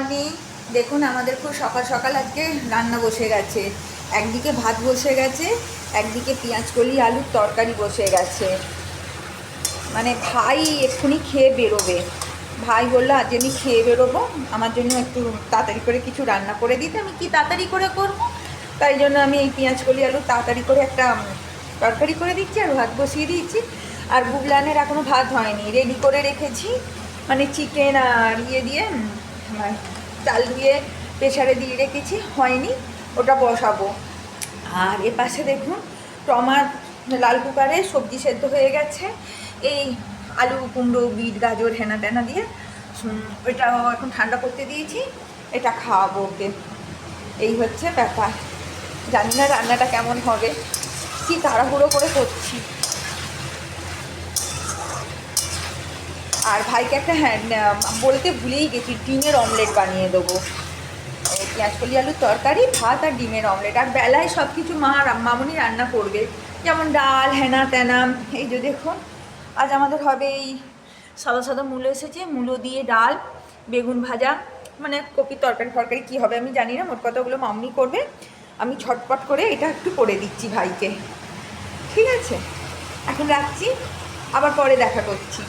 Morning. দেখুন আমাদের খুব সকাল সকাল আজকে রান্না বসে গেছে। একদিকে ভাত বসে গেছে, একদিকে পেঁয়াজ কলি আলুর তরকারি বসে গেছে। মানে ভাই এক্ষুনি খেয়ে বেরোবে। ভাই বললো আজ আমি খেয়ে বেরোবো, আমার জন্য একটু তাড়াতাড়ি করে কিছু রান্না করে দিতে। আমি কি তাড়াতাড়ি করে করবো, তাই জন্য আমি এই পেঁয়াজ কলি আলু তাড়াতাড়ি করে একটা তরকারি করে দিচ্ছি আর ভাত বসিয়ে দিয়েছি। আর বুগলানের এখনও ভাত হয়নি, রেডি করে রেখেছি, মানে চিকেন আর ইয়ে দিয়ে চাল দিয়ে প্রেশারে দিয়ে রেখেছি, হয়নি, ওটা বসাবো। আর এ পাশে দেখুন টমার লাল কুকারে সবজি সেদ্ধ হয়ে গেছে। এই আলু কুমড়ো বিট গাজর হেনা তেনা দিয়ে ওইটাও এখন ঠান্ডা করতে দিয়েছি, এটা খাওয়াবো ওকে। এই হচ্ছে ব্যাপার। জানি না রান্নাটা কেমন হবে, কি তাড়াহুড়ো করে করছি। আর ভাইকে একটা বলতে ভুলেই গেছি, ডিমের অমলেট বানিয়ে দেবো। পেঁয়াজ কলি আলুর তরকারি, ভাত আর ডিমের অমলেট। আর বেলায় সব কিছু মামুনি রান্না করবে, যেমন ডাল হেনা তেনা। এই যে দেখুন আজ আমাদের হবে এই সাদা সাদা মূলো এসেছে, মূলো দিয়ে ডাল, বেগুন ভাজা, মানে কপির তরকারি ফরকারি কী হবে আমি জানি না, মোট কথা ওগুলো মামুনি করবে। আমি ছটপট করে এটা একটু করে দিচ্ছি ভাইকে। ঠিক আছে, এখন রাখছি, আবার পরে দেখা করছি।